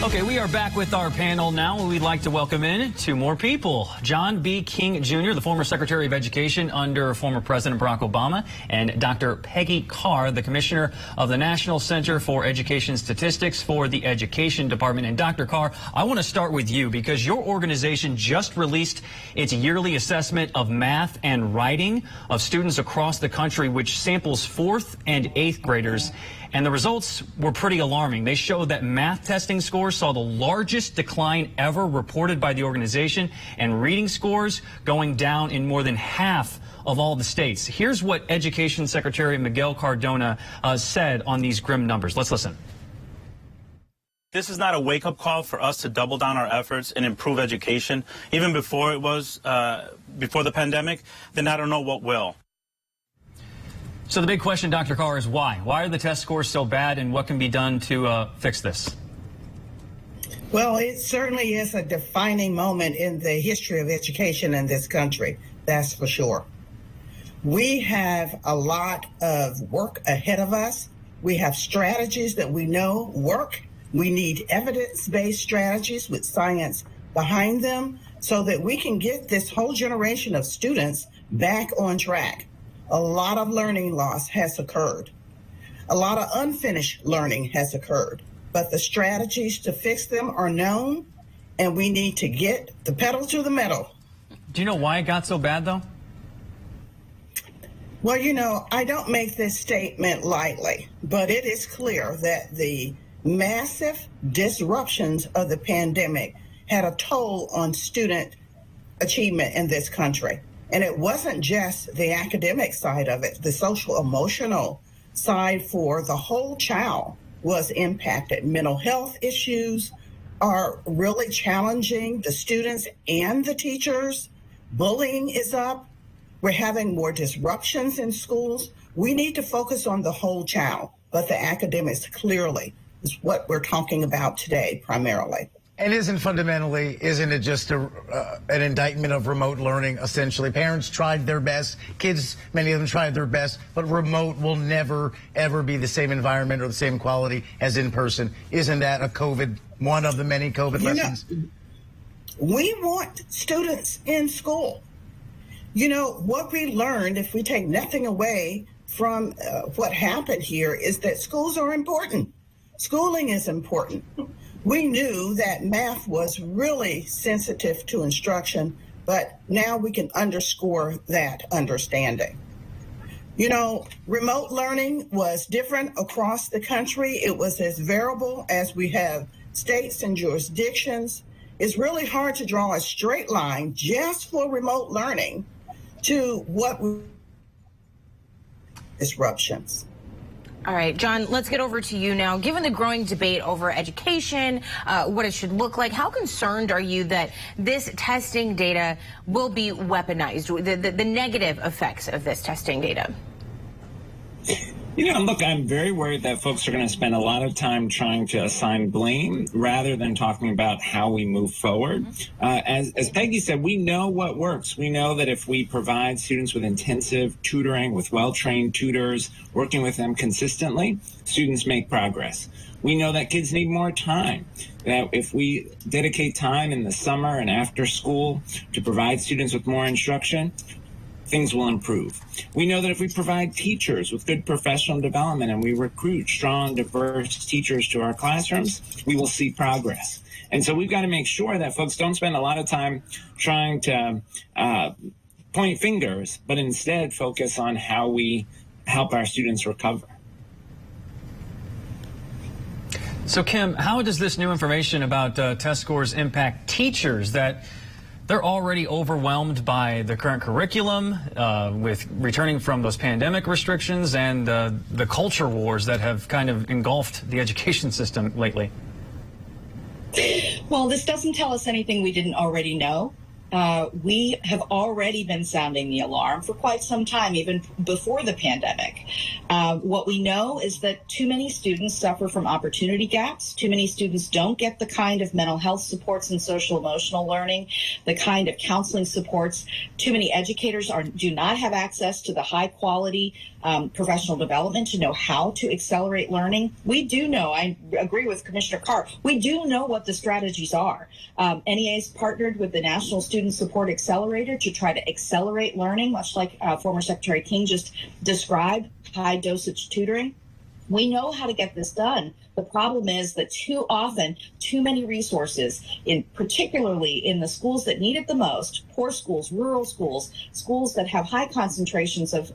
Okay, we are back with our panel now. We'd like to welcome in two more people. John B. King Jr., the former Secretary of Education under former President Barack Obama, and Dr. Peggy Carr, the Commissioner of the National Center for Education Statistics for the Education Department. And Dr. Carr, I want to start with you because your organization just released its yearly assessment of math and writing of students across the country, which samples 4th and 8th graders. And the results were pretty alarming. They showed that math testing scores saw the largest decline ever reported by the organization, and reading scores going down in more than half of all the states. Here's what Education Secretary Miguel Cardona said on these grim numbers. Let's listen. This is not a wake-up call for us to double down our efforts and improve education, even before it was, before the pandemic, then I don't know what will. So the big question, Dr. Carr, is why? Why are the test scores so bad, and what can be done to fix this? Well, it certainly is a defining moment in the history of education in this country, that's for sure. We have a lot of work ahead of us. We have strategies that we know work. We need evidence-based strategies with science behind them so that we can get this whole generation of students back on track. A lot of learning loss has occurred. A lot of unfinished learning has occurred, but the strategies to fix them are known, and we need to get the pedal to the metal. Do you know why it got so bad, though? Well, you know, I don't make this statement lightly, but it is clear that the massive disruptions of the pandemic had a toll on student achievement in this country. And it wasn't just the academic side of it. The social emotional side for the whole child was impacted. Mental health issues are really challenging the students and the teachers. Bullying is up. We're having more disruptions in schools. We need to focus on the whole child, but the academics clearly is what we're talking about today primarily. And isn't it just an indictment of remote learning, essentially? Parents tried their best. Kids, many of them tried their best, but remote will never, ever be the same environment or the same quality as in person. Isn't that one of the many COVID lessons? We want students in school. You know, what we learned, if we take nothing away from what happened here, is that schools are important. Schooling is important. We knew that math was really sensitive to instruction, but now we can underscore that understanding. You know, remote learning was different across the country. It was as variable as we have states and jurisdictions. It's really hard to draw a straight line just for remote learning to what disruptions. All right, John, let's get over to you now. Given the growing debate over education, what it should look like, how concerned are you that this testing data will be weaponized, the negative effects of this testing data? You know, look, I'm very worried that folks are going to spend a lot of time trying to assign blame rather than talking about how we move forward. As Peggy said, we know what works. We know that if we provide students with intensive tutoring, with well-trained tutors, working with them consistently, students make progress. We know that kids need more time, that if we dedicate time in the summer and after school to provide students with more instruction, things will improve. We know that if we provide teachers with good professional development and we recruit strong, diverse teachers to our classrooms, we will see progress. And so we've got to make sure that folks don't spend a lot of time trying to point fingers, but instead focus on how we help our students recover. So, Kim, how does this new information about test scores impact teachers that they're already overwhelmed by the current curriculum, with returning from those pandemic restrictions and the culture wars that have kind of engulfed the education system lately? Well, this doesn't tell us anything we didn't already know. We have already been sounding the alarm for quite some time, even before the pandemic. What we know is that too many students suffer from opportunity gaps. Too many students don't get the kind of mental health supports and social emotional learning, the kind of counseling supports. Too many educators do not have access to the high quality professional development to know how to accelerate learning. We do know, I agree with Commissioner Carr, we do know what the strategies are. NEA's partnered with the National Student Support Accelerator to try to accelerate learning, much like former Secretary King just described, high dosage tutoring. We know how to get this done. The problem is that too often, too many resources, particularly in the schools that need it the most, poor schools, rural schools, schools that have high concentrations of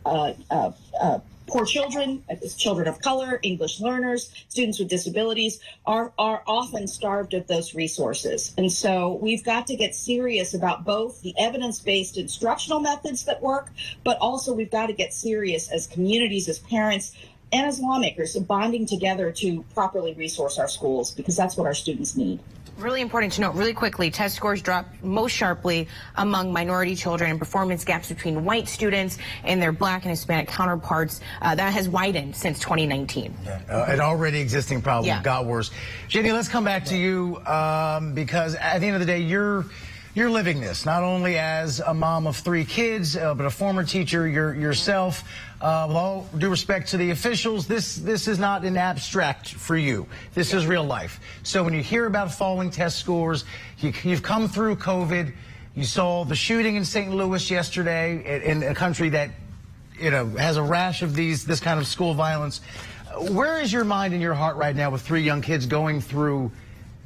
poor children, children of color, English learners, students with disabilities, are often starved of those resources. And so we've got to get serious about both the evidence-based instructional methods that work, but also we've got to get serious as communities, as parents, and as lawmakers, bonding together to properly resource our schools, because that's what our students need. Really important to note, really quickly, test scores dropped most sharply among minority children, and performance gaps between white students and their Black and Hispanic counterparts, that has widened since 2019. An already existing problem got worse. Jenny, let's come back to you because at the end of the day, you're living this, not only as a mom of 3 kids, but a former teacher yourself. With all due respect to the officials, this is not an abstract for you. This is real life. So when you hear about falling test scores, you've come through COVID. You saw the shooting in St. Louis yesterday in a country that, has a rash of this kind of school violence. Where is your mind and your heart right now with 3 young kids going through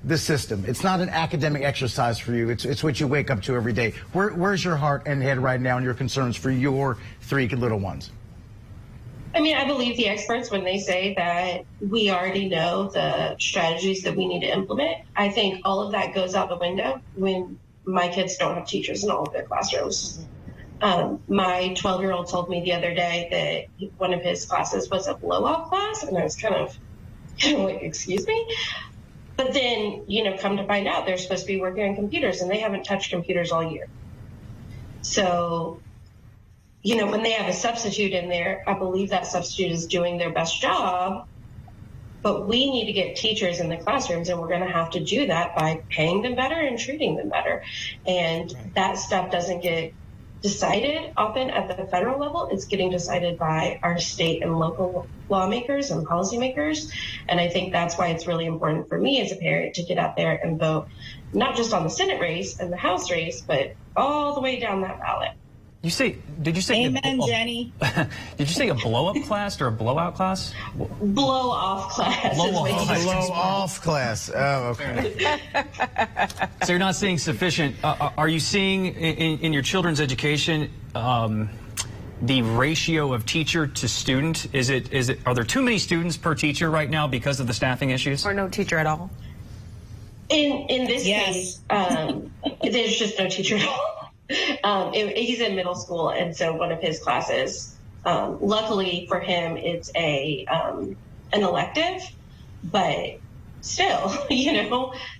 this system? It's not an academic exercise for you. It's what you wake up to every day. Where's your heart and head right now and your concerns for your 3 little ones? I mean, I believe the experts when they say that we already know the strategies that we need to implement. I think all of that goes out the window when my kids don't have teachers in all of their classrooms. My 12-year-old told me the other day that one of his classes was a blow-off class, and I was kind of like, excuse me? But then, come to find out they're supposed to be working on computers, and they haven't touched computers all year. So, when they have a substitute in there, I believe that substitute is doing their best job, but we need to get teachers in the classrooms, and we're going to have to do that by paying them better and treating them better. And that stuff doesn't get decided often at the federal level. It's getting decided by our state and local lawmakers and policymakers. And I think that's why it's really important for me as a parent to get out there and vote, not just on the Senate race and the House race, but all the way down that ballot. Did you say Amen, Jenny? Did you say a blow-up class or a blowout class? Blow-off class. Blow-off class. Oh, okay. So you're not seeing sufficient. Are you seeing in your children's education the ratio of teacher to student? Are there too many students per teacher right now because of the staffing issues? Or no teacher at all? In this case, there's just no teacher at all. He's in middle school, and so one of his classes, luckily for him, it's an elective, but still,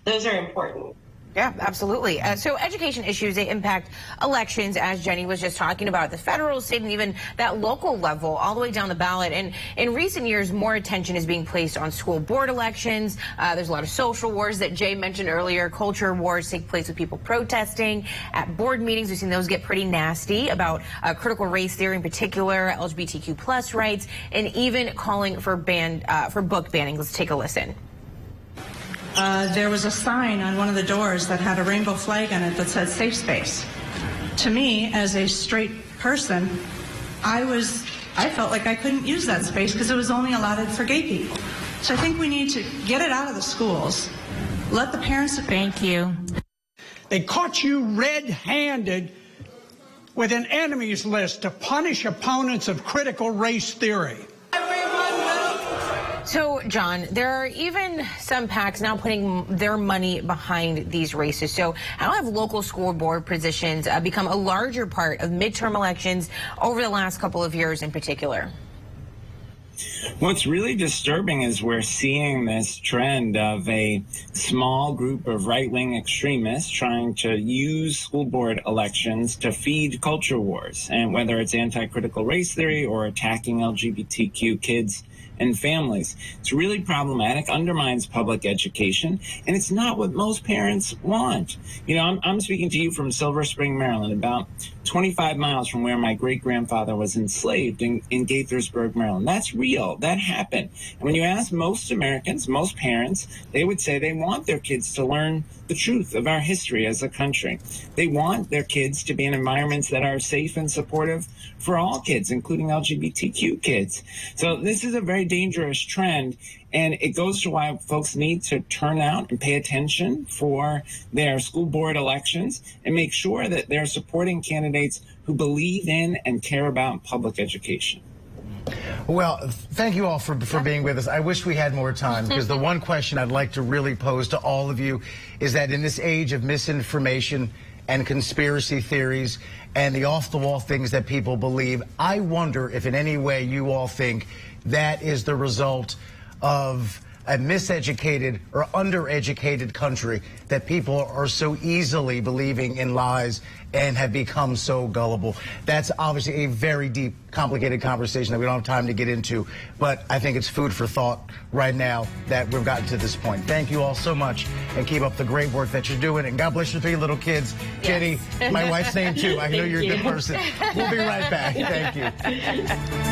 those are important. Yeah, absolutely. So education issues, they impact elections, as Jenny was just talking about, at the federal, state, and even that local level, all the way down the ballot. And in recent years, more attention is being placed on school board elections. There's a lot of social wars that Jay mentioned earlier. Culture wars take place with people protesting. At board meetings, we've seen those get pretty nasty about critical race theory in particular, LGBTQ plus rights, and even calling for book banning. Let's take a listen. There was a sign on one of the doors that had a rainbow flag on it that said safe space. To me, as a straight person, I felt like I couldn't use that space because it was only allotted for gay people. So I think we need to get it out of the schools. Let the parents... Thank you. They caught you red-handed with an enemies list to punish opponents of critical race theory. So, John, there are even some PACs now putting their money behind these races. So how have local school board positions become a larger part of midterm elections over the last couple of years in particular? What's really disturbing is we're seeing this trend of a small group of right-wing extremists trying to use school board elections to feed culture wars, and whether it's anti-critical race theory or attacking LGBTQ kids and families. It's really problematic, undermines public education, and it's not what most parents want. I'm speaking to you from Silver Spring, Maryland, about 25 miles from where my great-grandfather was enslaved in Gaithersburg, Maryland. That's real. That happened. And when you ask most Americans, most parents, they would say they want their kids to learn the truth of our history as a country. They want their kids to be in environments that are safe and supportive for all kids, including LGBTQ kids. So this is a very dangerous trend, and it goes to why folks need to turn out and pay attention for their school board elections and make sure that they're supporting candidates who believe in and care about public education. Well, thank you all for being with us. I wish we had more time, because the one question I'd like to really pose to all of you is that in this age of misinformation and conspiracy theories and the off-the-wall things that people believe, I wonder if in any way you all think that is the result of a miseducated or undereducated country, that people are so easily believing in lies and have become so gullible. That's obviously a very deep, complicated conversation that we don't have time to get into, but I think it's food for thought right now that we've gotten to this point. Thank you all so much, and keep up the great work that you're doing, and God bless your 3 little kids. Yes. Jenny, my wife's name too. I know you're a good person. We'll be right back. Thank you.